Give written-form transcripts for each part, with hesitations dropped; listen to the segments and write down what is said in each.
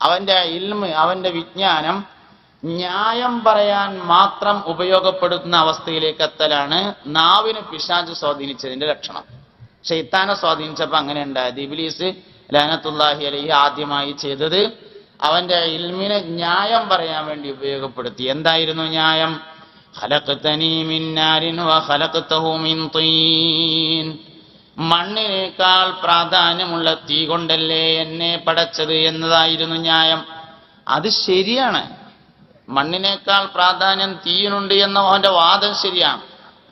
അവന്റെ ഇൽമ്, അവന്റെ വിജ്ഞാനം ന്യായം പറയാൻ മാത്രം ഉപയോഗപ്പെടുത്തുന്ന അവസ്ഥയിലേക്ക് എത്തലാണ് നാവിന് പിശാച് സ്വാധീനിച്ചതിന്റെ ലക്ഷണം. ശൈത്താനെ സ്വാധീനിച്ചപ്പോ അങ്ങനെ ഉണ്ടായത്. ഇബ്ലീസ് ലഅനത്തുല്ലാഹി അലൈഹി ആദ്യമായി ചെയ്തത് അവന്റെ ഇൽമിനെ ന്യായം പറയാൻ വേണ്ടി ഉപയോഗപ്പെടുത്തി. എന്തായിരുന്നു ന്യായം? ഖലഖതനീ മിൻ നാരിൻ വ ഖലഖതഹു മിൻ തീൻ. മണ്ണിനേക്കാൾ പ്രാധാന്യമുള്ള തീ കൊണ്ടല്ലേ എന്നെ പടച്ചത് എന്നതായിരുന്നു ന്യായം. അത് ശരിയാണ്. മണ്ണിനേക്കാൾ പ്രാധാന്യം തീയിനുണ്ട് എന്ന അവന്റെ വാദം ശരിയാണ്.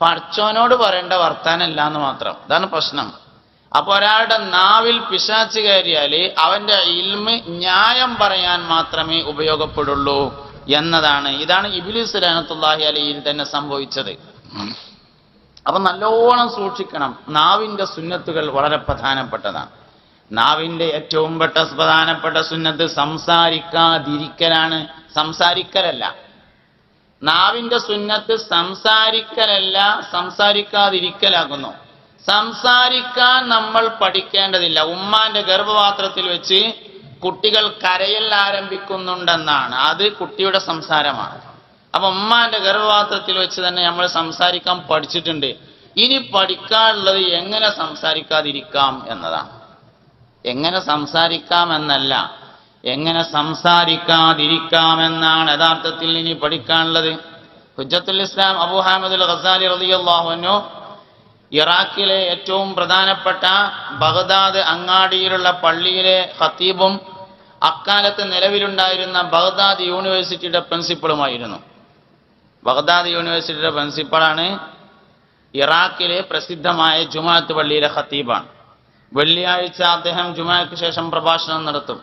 പടച്ചോനോട് പറയേണ്ട വർത്താനല്ല എന്ന് മാത്രം. ഇതാണ് പ്രശ്നം. അപ്പൊ ഒരാളുടെ നാവിൽ പിശാച് കയറിയാല് അവന്റെ ഇൽമ് ന്യായം പറയാൻ മാത്രമേ ഉപയോഗപ്പെടുള്ളൂ എന്നതാണ്. ഇതാണ് ഇബ്ലീസ് ലഅനത്തുല്ലാഹി അലൈഹിൽ തന്നെ സംഭവിച്ചത്. അപ്പൊ നല്ലോണം സൂക്ഷിക്കണം. നാവിന്റെ സുന്നത്തുകൾ വളരെ പ്രധാനപ്പെട്ടതാണ്. നാവിന്റെ ഏറ്റവും പ്രധാനപ്പെട്ട സുന്നത്ത് സംസാരിക്കാതിരിക്കലാണ്, സംസാരിക്കലല്ല. നാവിന്റെ സുന്നത്ത് സംസാരിക്കലല്ല, സംസാരിക്കാതിരിക്കലാകുന്നു. സംസാരിക്കാൻ നമ്മൾ പഠിക്കേണ്ടതില്ല. ഉമ്മാന്റെ ഗർഭപാത്രത്തിൽ വെച്ച് കുട്ടികൾ കരയൽ ആരംഭിക്കുന്നുണ്ടെന്നാണ്. അത് കുട്ടിയുടെ സംസാരമാണ്. അപ്പൊ ഉമ്മാന്റെ ഗർഭപാത്രത്തിൽ വെച്ച് തന്നെ നമ്മൾ സംസാരിക്കാൻ പഠിച്ചിട്ടുണ്ട്. ഇനി പഠിക്കാനുള്ളത് എങ്ങനെ സംസാരിക്കാതിരിക്കാം എന്നതാണ്. എങ്ങനെ സംസാരിക്കാം എന്നല്ല, എങ്ങനെ സംസാരിക്കാതിരിക്കാമെന്നാണ് യഥാർത്ഥത്തിൽ ഇനി പഠിക്കാനുള്ളത്. ഹുജ്ജത്തുൽ ഇസ്ലാം അബൂ ഹാമിദുൽ ഗസാലി റളിയല്ലാഹു അൻഹു ഇറാഖിലെ ഏറ്റവും പ്രധാനപ്പെട്ട ബഗ്ദാദ് അങ്ങാടിയിലുള്ള പള്ളിയിലെ ഖത്തീബും അക്കാലത്ത് നിലവിലുണ്ടായിരുന്ന ബഗ്ദാദ് യൂണിവേഴ്സിറ്റിയുടെ പ്രിൻസിപ്പളുമായിരുന്നു. ബഗ്ദാദ് യൂണിവേഴ്സിറ്റിയുടെ പ്രിൻസിപ്പളാണ് ഇറാഖിലെ പ്രസിദ്ധമായ ജുമാഅത്ത് പള്ളിയിലെ ഖത്തീബാണ്. വെള്ളിയാഴ്ച അദ്ദേഹം ജുമാഅക്ക് ശേഷം പ്രഭാഷണം നടത്തും.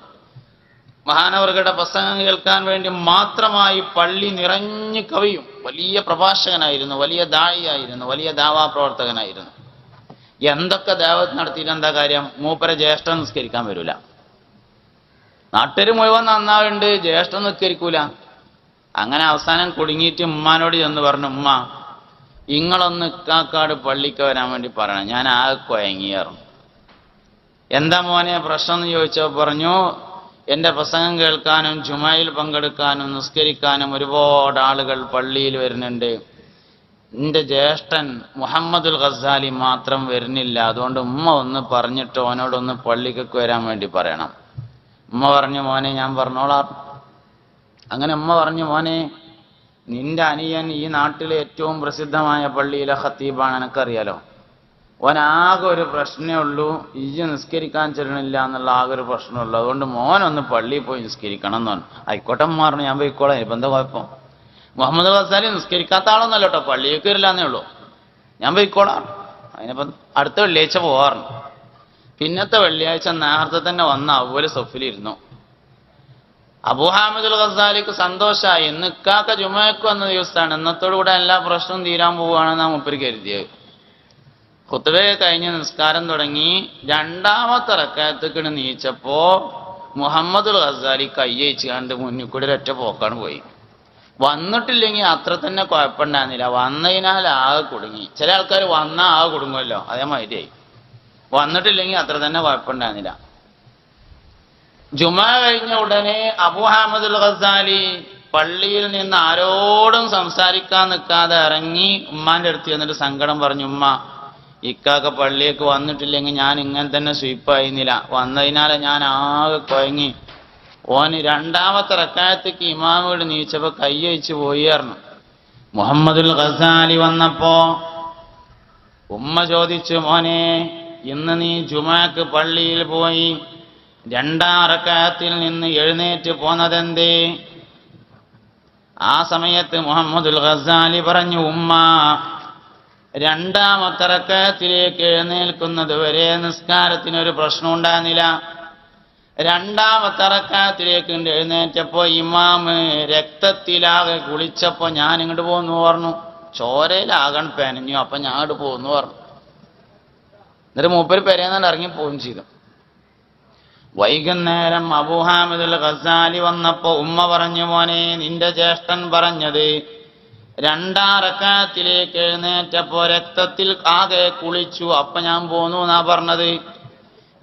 മഹാനവറുകളുടെ പ്രസംഗം കേൾക്കാൻ വേണ്ടി മാത്രമായി പള്ളി നിറഞ്ഞു കവിയും. വലിയ പ്രഭാഷകനായിരുന്നു, വലിയ ദായിയായിരുന്നു, വലിയ ദാവാ പ്രവർത്തകനായിരുന്നു. എന്തൊക്കെ ദാവത്ത് നടത്തിയിട്ട് എന്താ കാര്യം? മൂപ്പരെ ജ്യേഷ്ഠൻ നിസ്കരിക്കാൻ വരൂല. നാട്ടുകാർ മുഴുവൻ നന്നാവുണ്ട്, ജ്യേഷ്ഠൻ നിസ്കരിക്കൂല. അങ്ങനെ അവസാനം കുടുങ്ങിയിട്ട് ഉമ്മാനോട് ചെന്ന് പറഞ്ഞു, ഉമ്മ ഇങ്ങളൊന്ന് ഇക്കാക്കാട് പള്ളിക്ക് വരാൻ വേണ്ടി പറയണം, ഞാൻ ആകെ കുഴങ്ങിയാറും. എന്താ മോനെ പ്രശ്നം എന്ന് ചോദിച്ചപ്പോൾ പറഞ്ഞു, എന്റെ പ്രസംഗം കേൾക്കാനും ജുമയിൽ പങ്കെടുക്കാനും നിസ്കരിക്കാനും ഒരുപാട് ആളുകൾ പള്ളിയിൽ വരുന്നുണ്ട്. എന്റെ ജ്യേഷ്ഠൻ മുഹമ്മദുൽ ഗസാലി മാത്രം വരുന്നില്ല. അതുകൊണ്ട് ഉമ്മ ഒന്ന് പറഞ്ഞിട്ട് അവനോടൊന്ന് പള്ളിക്കൊക്കെ വരാൻ വേണ്ടി പറയണം. ഉമ്മ പറഞ്ഞു, മോനെ ഞാൻ പറഞ്ഞോളാം. അങ്ങനെ ഉമ്മ പറഞ്ഞു, മോനെ നിന്റെ അനിയൻ ഈ നാട്ടിലെ ഏറ്റവും പ്രസിദ്ധമായ പള്ളിയിലെ ഖത്തീബാണ്, എനിക്കറിയാലോ. ഓനാകെ ഒരു പ്രശ്നമേ ഉള്ളൂ, ഇജ്ജ് നിസ്കരിക്കാൻ ചെല്ലണില്ല എന്നുള്ള ആകെ ഒരു പ്രശ്നമുള്ളൂ. അതുകൊണ്ട് മോനൊന്ന് പള്ളിയിൽ പോയി നിസ്കരിക്കണം എന്ന് പറഞ്ഞു. ആയിക്കോട്ടെ പറഞ്ഞു, ഞാൻ പോയിക്കോളാം, ഇപ്പം എന്താ കുഴപ്പം? മുഹമ്മദ് ഗസാലി നിസ്കരിക്കാത്ത ആളൊന്നല്ല കേട്ടോ, പള്ളിയിലേക്ക് വരില്ലാന്നേ ഉള്ളൂ, ഞാൻ പോയിക്കോളാം. അതിനിപ്പം അടുത്ത വെള്ളിയാഴ്ച പോവാറുണ്ട്. പിന്നത്തെ വെള്ളിയാഴ്ച നേരത്തെ തന്നെ വന്ന അവ്വല് സൊഫിലിരുന്നു. അബൂ ഹാമിദുൽ ഗസാലിക്ക് സന്തോഷമായി. ഇന്ന് ഇക്കാക്ക ജുമഅക്ക് വന്ന ദിവസമാണ്, ഇന്നത്തോടുകൂടെ എല്ലാ പ്രശ്നവും തീരാൻ പോവുകയാണെന്നാണ് മൂപ്പര് കരുതിയത്. ഖുത്ബ കഴിഞ്ഞ് നിസ്കാരം തുടങ്ങി. രണ്ടാമത്തെ റക്അത്തേക്ക് നീച്ചപ്പോ മുഹമ്മദുൽ ഗസാലി കയ്യച്ച് കണ്ട് മുന്നിൽ കൂടി ഒരൊറ്റ പോക്കാണ് പോയി. വന്നിട്ടില്ലെങ്കിൽ അത്ര തന്നെ കുഴപ്പമുണ്ടായിരുന്നില്ല, വന്നതിനാൽ ആകെ കുടുങ്ങി. ചില ആൾക്കാർ വന്നാൽ ആകെ കുടുങ്ങുമല്ലോ, അതേമാതിരിയായി. വന്നിട്ടില്ലെങ്കിൽ അത്ര തന്നെ കുഴപ്പമുണ്ടായിരുന്നില്ല. ജുമാ കഴിഞ്ഞ ഉടനെ അബൂ ഹാമിദുൽ ഗസാലി പള്ളിയിൽ നിന്ന് ആരോടും സംസാരിക്കാൻ നിൽക്കാതെ ഇറങ്ങി ഉമ്മാന്റെ അടുത്ത് ചെന്നിട്ട് സങ്കടം പറഞ്ഞു, ഉമ്മ ഇക്കാക്ക പള്ളിയേക്ക് വന്നിട്ടില്ലെങ്കിൽ ഞാൻ ഇങ്ങനെ തന്നെ സ്വീപ്പായിരുന്നില്ല, വന്നതിനാലെ ഞാൻ ആകെ കുഴങ്ങി. ഓന് രണ്ടാമത്തെ റക്അത്തേക്ക് ഇമാമോട് നീച്ചപ്പോ കയ്യഴിച്ച് പോയിരുന്നു. മുഹമ്മദുൽ ഗസാലി വന്നപ്പോ ഉമ്മ ചോദിച്ചു, മോനെ ഇന്ന് നീ ജുമാക്ക് പള്ളിയിൽ പോയി രണ്ടാം റക്അത്തിൽ നിന്ന് എഴുന്നേറ്റ് പോന്നതെന്തേ? ആ സമയത്ത് മുഹമ്മദുൽ ഗസാലി പറഞ്ഞു, ഉമ്മ രണ്ടാമത്തെ റക്അത്തിലേക്ക് എഴുന്നേൽക്കുന്നത് വരെ നിസ്കാരത്തിനൊരു പ്രശ്നം ഉണ്ടായിരുന്നില്ല. രണ്ടാമത്തെ റക്അത്തിലേക്ക് എഴുന്നേറ്റപ്പോ ഇമാമ് രക്തത്തിലാകെ കുളിച്ചപ്പോ ഞാൻ ഇങ്ങോട്ട് പോന്നു പറഞ്ഞു, ചോരയിലാകൺ പെനഞ്ഞു, അപ്പൊ ഞാൻ ഇങ്ങോട്ട് പോന്നു പറഞ്ഞു. എന്നിട്ട് മൂപ്പര് പെരേന്നാണ്ട് ഇറങ്ങി പോവുകയും ചെയ്തു. വൈകുന്നേരം അബൂ ഹാമിദുൽ ഗസാലി വന്നപ്പോ ഉമ്മ പറഞ്ഞു, മോനെ നിന്റെ ജ്യേഷ്ഠൻ പറഞ്ഞത് രണ്ടാം റക്അത്തിലേക്ക് എഴുന്നേറ്റപ്പോ രക്തത്തിൽ ആകെ കുളിച്ചു, അപ്പൊ ഞാൻ പോന്നു എന്നാ പറഞ്ഞത്.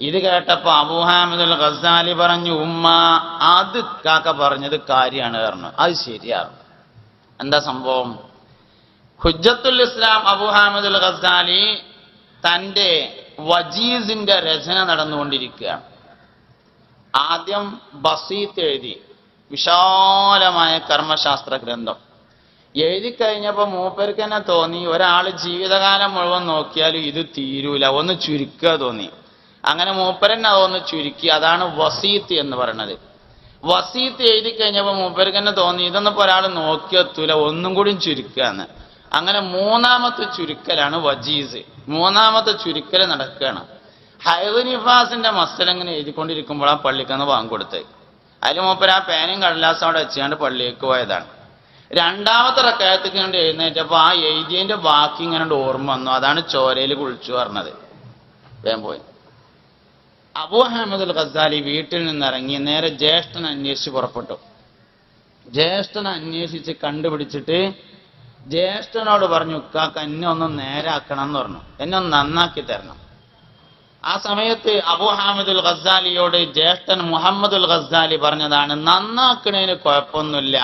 ഇത് കേട്ടപ്പോ അബൂ ഹാമിദുൽ ഗസാലി പറഞ്ഞു, ഉമ്മ അത് കാക്ക പറഞ്ഞത് കാര്യമാണ് പറഞ്ഞു. അത് ശരിയാണ്. എന്താ സംഭവം? ഹുജ്ജത്തുൽ ഇസ്ലാം അബൂ ഹാമിദുൽ ഗസാലി തന്റെ വജീസിന്റെ രചന നടന്നുകൊണ്ടിരിക്കുകയാണ്. ആദ്യം ബസീത്ത് എഴുതി, വിശാലമായ കർമ്മശാസ്ത്ര ഗ്രന്ഥം എഴുതി കഴിഞ്ഞപ്പോ മൂപ്പർക്ക് തന്നെ തോന്നി, ഒരാൾ ജീവിതകാലം മുഴുവൻ നോക്കിയാലും ഇത് തീരൂല, ഒന്ന് ചുരുക്കുക തോന്നി. അങ്ങനെ മൂപ്പരന്നെ അതൊന്ന് ചുരുക്കി. അതാണ് വസീത്ത് എന്ന് പറയുന്നത്. വസീത്ത് എഴുതി കഴിഞ്ഞപ്പോ മൂപ്പർക്ക് തന്നെ തോന്നി, ഇതൊന്നും ഇപ്പൊ ഒരാൾ നോക്കിയെത്തൂല, ഒന്നും കൂടി ചുരുക്കാന്ന്. അങ്ങനെ മൂന്നാമത്തെ ചുരുക്കലാണ് വജീസ്. മൂന്നാമത്തെ ചുരുക്കൽ നടക്കുകയാണ്. ഹൈദ് നിഫാസിന്റെ മസ്തലങ്ങനെ എഴുതിക്കൊണ്ടിരിക്കുമ്പോഴാണ് പള്ളിക്കന്ന് വാങ്ങിക്കൊടുത്തത്. അതിൽ മൂപ്പർ ആ പേനയും കടലാസും അവിടെ വെച്ചാണ്ട് പള്ളിയേക്ക് പോയതാണ്. രണ്ടാമത്തെ റക്കഅത്തേക്ക് കണ്ട് എഴുന്നേറ്റപ്പോ ആ എഴുതിയതിന്റെ ബാക്കി ഇങ്ങനെ ഓർമ്മ വന്നു. അതാണ് ചോരയിൽ കുളിച്ചു പറഞ്ഞത്. വേഗം പോയി. അബൂ ഹാമിദുൽ ഗസാലി വീട്ടിൽ നിന്നിറങ്ങി നേരെ ജ്യേഷ്ഠനെ അന്വേഷിച്ച് പുറപ്പെട്ടു. ജ്യേഷ്ഠനെ അന്വേഷിച്ച് കണ്ടുപിടിച്ചിട്ട് ജ്യേഷ്ഠനോട് പറഞ്ഞു, ഉക്കാക്ക എന്നെ ഒന്ന് നേരാക്കണം എന്ന് പറഞ്ഞു, എന്നെ ഒന്ന് നന്നാക്കി തരണം. ആ സമയത്ത് അബൂ ഹാമിദുൽ ഗസാലിയോട് ജ്യേഷ്ഠൻ മുഹമ്മദുൽ ഗസാലി പറഞ്ഞതാണ്, നന്നാക്കണേന് കുഴപ്പമൊന്നുമില്ല,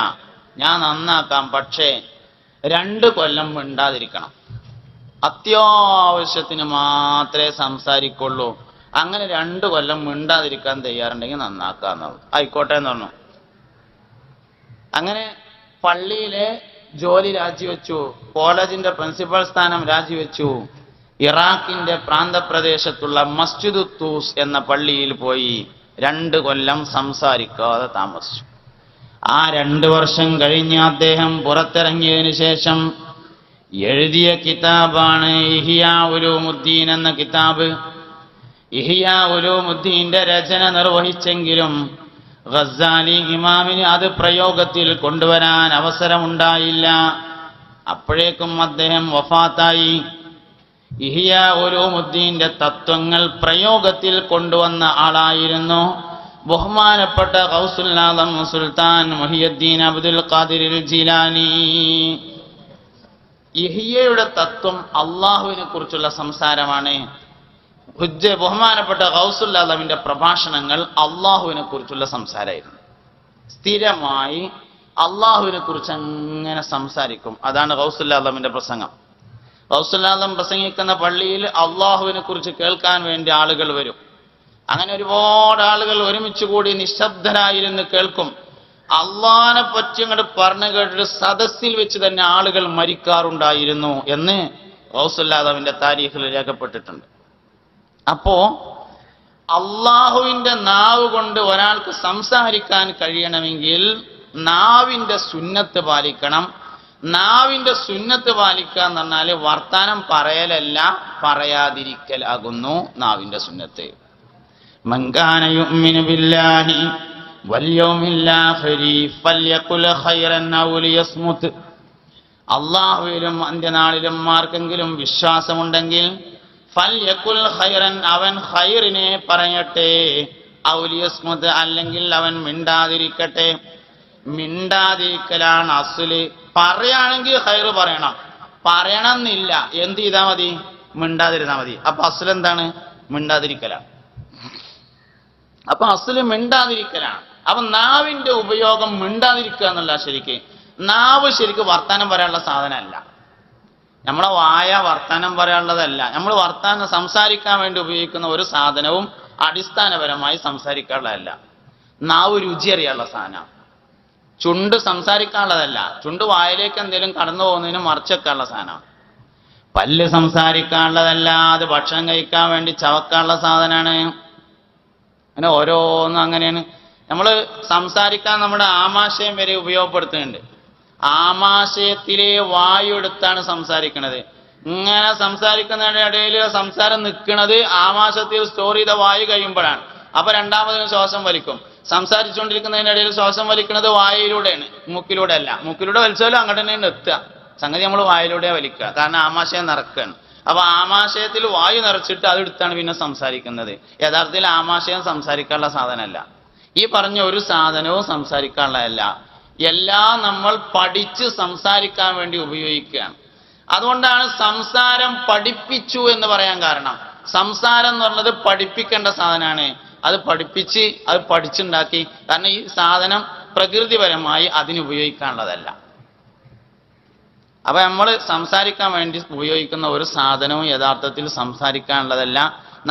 ഞാൻ നന്നാക്കാം, പക്ഷേ 2 കൊല്ലം മിണ്ടാതിരിക്കണം, അത്യാവശ്യത്തിന് മാത്രമേ സംസാരിക്കുള്ളൂ. അങ്ങനെ 2 കൊല്ലം മിണ്ടാതിരിക്കാൻ തയ്യാറുണ്ടെങ്കിൽ നന്നാക്കാന്നുള്ളൂ. ആയിക്കോട്ടെ എന്ന് പറഞ്ഞു. അങ്ങനെ പള്ളിയിലെ ജോലി രാജിവെച്ചു, കോളേജിന്റെ പ്രിൻസിപ്പൽ സ്ഥാനം രാജിവെച്ചു. ഇറാഖിന്റെ പ്രാന്തപ്രദേശത്തുള്ള മസ്ജിദ് തൂസ് എന്ന പള്ളിയിൽ പോയി 2 കൊല്ലം സംസാരിക്കാതെ താമസിച്ചു. ആ 2 വർഷം കഴിഞ്ഞ് അദ്ദേഹം പുറത്തിറങ്ങിയതിനു ശേഷം എഴുതിയ കിതാബാണ് ഇഹ്യാ ഉലൂമുദ്ദീൻ എന്ന കിതാബ്. ഇഹ്യാ ഉലൂമുദ്ദീന്റെ രചന നിർവഹിച്ചെങ്കിലും ഗസാലി ഇമാമിന് അത് പ്രയോഗത്തിൽ കൊണ്ടുവരാൻ അവസരമുണ്ടായില്ല. അപ്പോഴേക്കും അദ്ദേഹം വഫാത്തായി. ഇഹ്യാ ഉലൂമുദ്ദീന്റെ തത്വങ്ങൾ പ്രയോഗത്തിൽ കൊണ്ടുവന്ന ആളായിരുന്നു ബഹുമാനപ്പെട്ട ഗൗസുൽ ആദം സുൽത്താൻ മുഹിയുദ്ദീൻ അബ്ദുൽ ഖാദിർ ജീലാനി. ഇഹ്യയുടെ തത്വം അള്ളാഹുവിനെ കുറിച്ചുള്ള സംസാരമാണ്. ബഹുമാനപ്പെട്ട ഗൗസുൽ ആദമിന്റെ പ്രഭാഷണങ്ങൾ അള്ളാഹുവിനെ കുറിച്ചുള്ള സംസാരമായിരുന്നു. സ്ഥിരമായി അള്ളാഹുവിനെ കുറിച്ച് അങ്ങനെ സംസാരിക്കും. അതാണ് ഗൗസുൽ ആദമിന്റെ പ്രസംഗം. ഗൗസുൽ ആദം പ്രസംഗിക്കുന്ന പള്ളിയിൽ അള്ളാഹുവിനെ കുറിച്ച് കേൾക്കാൻ വേണ്ടി ആളുകൾ വരും. അങ്ങനെ ഒരുപാട് ആളുകൾ ഒരുമിച്ച് കൂടി നിശബ്ദരായിരുന്ന് കേൾക്കും. അള്ളാഹിനെ പറ്റി അങ്ങോട്ട് പറഞ്ഞു കേട്ടിട്ട് സദസ്സിൽ വെച്ച് തന്നെ ആളുകൾ മരിക്കാറുണ്ടായിരുന്നു എന്ന് ഗൗസുൽ ആദമിന്റെ താരീഖിൽ രേഖപ്പെട്ടിട്ടുണ്ട്. അപ്പോ അള്ളാഹുവിന്റെ നാവ് കൊണ്ട് ഒരാൾക്ക് സംസാരിക്കാൻ കഴിയണമെങ്കിൽ നാവിന്റെ സുന്നത്ത് പാലിക്കണം. നാവിന്റെ സുന്നത്ത് പാലിക്കുക എന്ന് പറഞ്ഞാൽ വർത്താനം പറയലല്ല, പറയാതിരിക്കലാകുന്നു നാവിന്റെ സുന്നത്ത്. മൻ കാന യുഅ്മിനു ബില്ലാഹി വൽ യൗമിൽ ആഖിരി ഫൽയഖുൽ ഖൈറൻ ഔ ലിയസ്മുത്. അല്ലാഹുവിലും അന്ത്യനാളിലും ആർക്കെങ്കിലും വിശ്വാസമുണ്ടെങ്കിൽ ഫൽയഖുൽ ഖൈറൻ, അവൻ ഖൈറിനെ പറയട്ടെ, ഔ ലിയസ്മുത്, അല്ലെങ്കിൽ അവൻ മിണ്ടാതിരിക്കട്ടെ. മിണ്ടാതിരിക്കലാണ് അസ്ല്. പറയുകയാണെങ്കിൽ ഖൈറ് പറയണം, പറയണമെന്നില്ല, എന്ത് ചെയ്താൽ മതി? മിണ്ടാതിരുന്നാ മതി. അപ്പൊ അസ്ല് എന്താണ്? മിണ്ടാതിരിക്കലാണ്. അപ്പൊ അസ്ല് മിണ്ടാതിരിക്കലാണ്. അപ്പൊ നാവിന്റെ ഉപയോഗം മിണ്ടാതിരിക്കുക എന്നുള്ള ശരിക്ക്. നാവ് ശരിക്ക് വർത്താനം പറയാനുള്ള സാധനമല്ല. നമ്മളെ വായ വർത്താനം പറയാനുള്ളതല്ല. നമ്മൾ വർത്താനം സംസാരിക്കാൻ വേണ്ടി ഉപയോഗിക്കുന്ന ഒരു സാധനവും അടിസ്ഥാനപരമായി സംസാരിക്കാനുള്ളതല്ല. നാവ് രുചി അറിയാനുള്ള സാധനമാണ്. ചുണ്ട് സംസാരിക്കാനുള്ളതല്ല. ചുണ്ട് വായിലേക്ക് എന്തെങ്കിലും കടന്നു പോകുന്നതിന് മറിച്ചെക്കാനുള്ള സാധനമാണ്. പല്ല് സംസാരിക്കാനുള്ളതല്ല, അത് ഭക്ഷണം കഴിക്കാൻ വേണ്ടി ചവക്കാനുള്ള സാധനമാണ്. അങ്ങനെ ഓരോന്നും അങ്ങനെയാണ്. നമ്മൾ സംസാരിക്കാൻ നമ്മുടെ ആമാശയം വരെ ഉപയോഗപ്പെടുത്തുന്നുണ്ട്. ആമാശയത്തിലെ വായു എടുത്താണ് സംസാരിക്കുന്നത്. ഇങ്ങനെ സംസാരിക്കുന്നതിന്റെ ഇടയിൽ സംസാരം നിൽക്കുന്നത് ആമാശയത്തിൽ സ്റ്റോർ ചെയ്ത വായു കഴിയുമ്പോഴാണ്. അപ്പൊ രണ്ടാമതിന് ശ്വാസം വലിക്കും. സംസാരിച്ചുകൊണ്ടിരിക്കുന്നതിനിടയിൽ ശ്വാസം വലിക്കുന്നത് വായയിലൂടെയാണ്, മൂക്കിലൂടെ അല്ല. മൂക്കിലൂടെ വലിച്ചാലും അങ്ങോട്ട് തന്നെയാണ് എത്തുക. സംഗതി നമ്മൾ വായിലൂടെ വലിക്കുക, കാരണം ആമാശയം നിറക്കുകയാണ്. അപ്പൊ ആമാശയത്തിൽ വായു നിറച്ചിട്ട് അതെടുത്താണ് പിന്നെ സംസാരിക്കുന്നത്. യഥാർത്ഥത്തിൽ ആമാശയം സംസാരിക്കാനുള്ള സാധനമല്ല. ഈ പറഞ്ഞ ഒരു സാധനവും സംസാരിക്കാനുള്ളതല്ല. എല്ലാം നമ്മൾ പഠിച്ച് സംസാരിക്കാൻ വേണ്ടി ഉപയോഗിക്കുകയാണ്. അതുകൊണ്ടാണ് സംസാരം പഠിപ്പിച്ചു എന്ന് പറയാൻ കാരണം. സംസാരം എന്ന് പറഞ്ഞത് പഠിപ്പിക്കേണ്ട സാധനമാണ്. അത് പഠിപ്പിച്ച് അത് പഠിച്ചുണ്ടാക്കി. കാരണം ഈ സാധനം പ്രകൃതിപരമായി അതിനുപയോഗിക്കാനുള്ളതല്ല. അപ്പൊ നമ്മൾ സംസാരിക്കാൻ വേണ്ടി ഉപയോഗിക്കുന്ന ഒരു സാധനവും യഥാർത്ഥത്തിൽ സംസാരിക്കാനുള്ളതല്ല.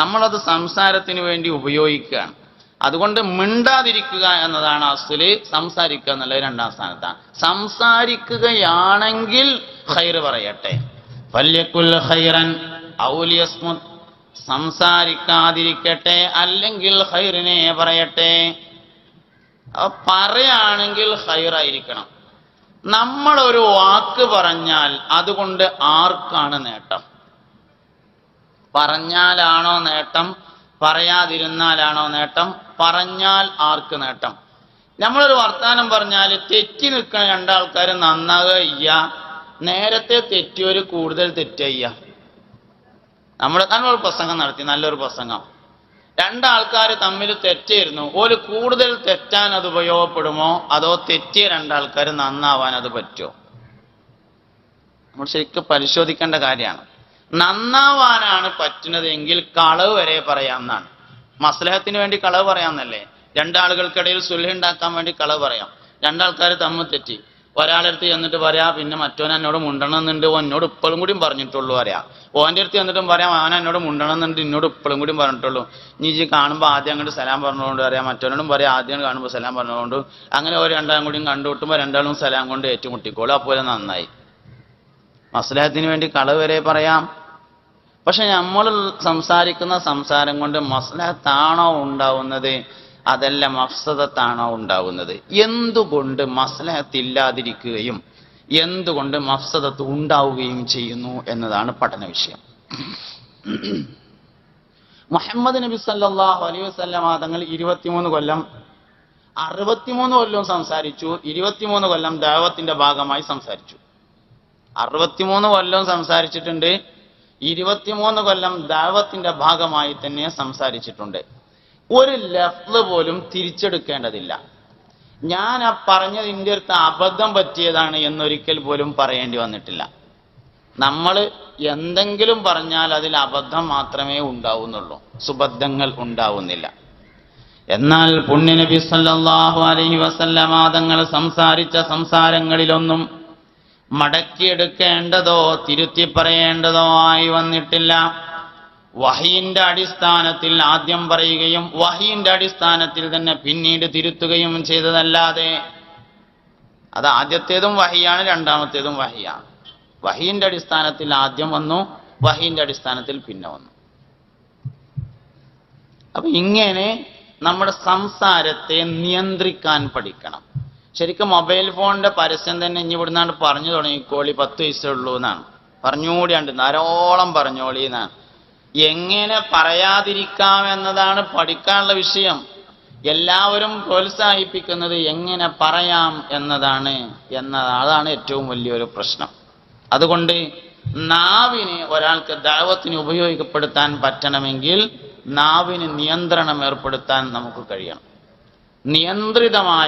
നമ്മളത് സംസാരത്തിന് വേണ്ടി ഉപയോഗിക്കുകയാണ്. അതുകൊണ്ട് മിണ്ടാതിരിക്കുക എന്നതാണ് അസ്ല്, സംസാരിക്കുക എന്നുള്ളത് രണ്ടാം സ്ഥാനത്താണ്. സംസാരിക്കുകയാണെങ്കിൽ ഖൈർ പറയട്ടെ, ഫല്യകുൽ ഖൈറൻ ഔ ലിയസ്മുത്, സംസാരിക്കാതിരിക്കട്ടെ അല്ലെങ്കിൽ ഖൈറിനെ പറയട്ടെ. പറയുകയാണെങ്കിൽ ഖൈറായിരിക്കണം. നമ്മളൊരു വാക്ക് പറഞ്ഞാൽ അതുകൊണ്ട് ആർക്കാണ് നേട്ടം? പറഞ്ഞാലാണോ നേട്ടം, പറയാതിരുന്നാലാണോ നേട്ടം? പറഞ്ഞാൽ ആർക്ക് നേട്ടം? നമ്മളൊരു വർത്താനം പറഞ്ഞാൽ തെറ്റി നിൽക്കുന്ന രണ്ടാൾക്കാർ നന്നാകുക ഇയ്യ, നേരത്തെ തെറ്റിയൊരു കൂടുതൽ തെറ്റയ്യ. നമ്മളൊരു പ്രസംഗം നടത്തി, നല്ലൊരു പ്രസംഗം. രണ്ടാൾക്കാർ തമ്മിൽ തെറ്റായിരുന്നു, ഒരു കൂടുതൽ തെറ്റാൻ അത് ഉപയോഗപ്പെടുമോ അതോ തെറ്റിയ രണ്ടാൾക്കാർ നന്നാവാൻ അത് പറ്റുമോ? നമ്മൾ ശരിക്കും പരിശോധിക്കേണ്ട കാര്യമാണ്. നന്നാവാനാണ് പറ്റുന്നതെങ്കിൽ കളവ് വരെ പറയാമെന്നാണ്. മസ്ലഹത്തിന് വേണ്ടി കളവ് പറയാമെന്നല്ലേ? രണ്ടാളുകൾക്കിടയിൽ സുൽഹ് ഉണ്ടാക്കാൻ വേണ്ടി കളവ് പറയാം. രണ്ടാൾക്കാർ തമ്മിൽ തെറ്റി, ഒരാളടുത്ത് ചെന്നിട്ട് പറയാ പിന്നെ മറ്റോൻ എന്നോട് മുണ്ടണമെന്നുണ്ട്, എന്നോട് ഇപ്പോഴും കൂടിയും പറഞ്ഞിട്ടുള്ളൂ പറയാം. ഓൻ്റെ അടുത്ത് ചെന്നിട്ടും പറയാം അവൻ എന്നോട് മുണ്ടണമെന്നുണ്ട്, എന്നോട് ഇപ്പോഴും കൂടിയും പറഞ്ഞിട്ടുള്ളൂ. നീ കാണുമ്പോൾ ആദ്യം അങ്ങോട്ട് സലാം പറഞ്ഞുകൊണ്ട് പറയാം, മറ്റോനോടും പറയാം ആദ്യം കാണുമ്പോൾ സലാം പറഞ്ഞുകൊണ്ട്. അങ്ങനെ ഒരു രണ്ടാളും കൂടിയും കണ്ടുമുട്ടുമ്പോൾ രണ്ടാളും സലാം കൊണ്ട് ഏറ്റുമുട്ടിക്കോളും. അപ്പോൾ നന്നായി. മസ്ലഹത്തിന് വേണ്ടി കളവ് വരെ പറയാം. പക്ഷെ നമ്മൾ സംസാരിക്കുന്ന സംസാരം കൊണ്ട് മസ്ലഹത്താണോ ഉണ്ടാവുന്നത് അതല്ല മഫ്സദത്താണോ ഉണ്ടാവുന്നത്? എന്തുകൊണ്ട് മസ്ലഹത്തില്ലാതിരിക്കുകയും എന്തുകൊണ്ട് മഫ്സദത്ത് ഉണ്ടാവുകയും ചെയ്യുന്നു എന്നതാണ് പഠന വിഷയം. മുഹമ്മദ് നബി സല്ലല്ലാഹു അലൈഹി വസല്ലം തങ്ങൾ 23 കൊല്ലം 63 കൊല്ലവും സംസാരിച്ചു. 23 കൊല്ലം ദഅവത്തിന്റെ ഭാഗമായി സംസാരിച്ചു. 63 കൊല്ലം സംസാരിച്ചിട്ടുണ്ട്. 23 കൊല്ലം ദഅവത്തിന്റെ ഭാഗമായി തന്നെ സംസാരിച്ചിട്ടുണ്ട്. ഒരു ലഫ്ള് പോലും തിരിച്ചെടുക്കേണ്ടതില്ല. ഞാൻ ആ പറഞ്ഞതിൻ്റെ അടുത്ത് അബദ്ധം പറ്റിയതാണ് എന്നൊരിക്കൽ പോലും പറയേണ്ടി വന്നിട്ടില്ല. നമ്മൾ എന്തെങ്കിലും പറഞ്ഞാൽ അതിൽ അബദ്ധം മാത്രമേ ഉണ്ടാവുന്നുള്ളൂ, സുബദ്ധങ്ങൾ ഉണ്ടാവുന്നില്ല. എന്നാൽ പുണ്യനബി സല്ലല്ലാഹു അലൈഹി വസല്ലമ തങ്ങൾ സംസാരിച്ച സംസാരങ്ങളിലൊന്നും മടക്കിയെടുക്കേണ്ടതോ തിരുത്തി പറയേണ്ടതോ ആയി വന്നിട്ടില്ല. വഹിയിന്റെ അടിസ്ഥാനത്തിൽ ആദ്യം പറയുകയും വഹിയിന്റെ അടിസ്ഥാനത്തിൽ തന്നെ പിന്നീട് തിരുത്തുകയും ചെയ്തതല്ലാതെ, അത് ആദ്യത്തേതും വഹിയാണ് രണ്ടാമത്തേതും വഹിയാണ്. വഹിയിന്റെ അടിസ്ഥാനത്തിൽ ആദ്യം വന്നു, വഹിയിന്റെ അടിസ്ഥാനത്തിൽ പിന്നെ വന്നു. അപ്പൊ ഇങ്ങനെ നമ്മുടെ സംസാരത്തെ നിയന്ത്രിക്കാൻ പഠിക്കണം. ശരിക്കും മൊബൈൽ ഫോണിന്റെ പരസ്യം തന്നെ ഇനി ഇവിടുന്നാണ്ട് പറഞ്ഞു തുടങ്ങിക്കോളി, 10 വയസ്സേ ഉള്ളൂ എന്നാണ്. പറഞ്ഞുകൂടിയാണ്ട് ധാരാളം പറഞ്ഞോളി എന്നാണ്. എങ്ങനെ പറയാതിരിക്കാം എന്നതാണ് പഠിക്കാനുള്ള വിഷയം. എല്ലാവരും പ്രോത്സാഹിപ്പിക്കുന്നത് എങ്ങനെ പറയാം അതാണ് ഏറ്റവും വലിയൊരു പ്രശ്നം. അതുകൊണ്ട് നാവിനെ ഒരാൾക്ക് ദഅവത്തിന് ഉപയോഗപ്പെടുത്താൻ പറ്റണമെങ്കിൽ നാവിന് നിയന്ത്രണം ഏർപ്പെടുത്താൻ നമുക്ക് കഴിയണം. നിയന്ത്രിതമായ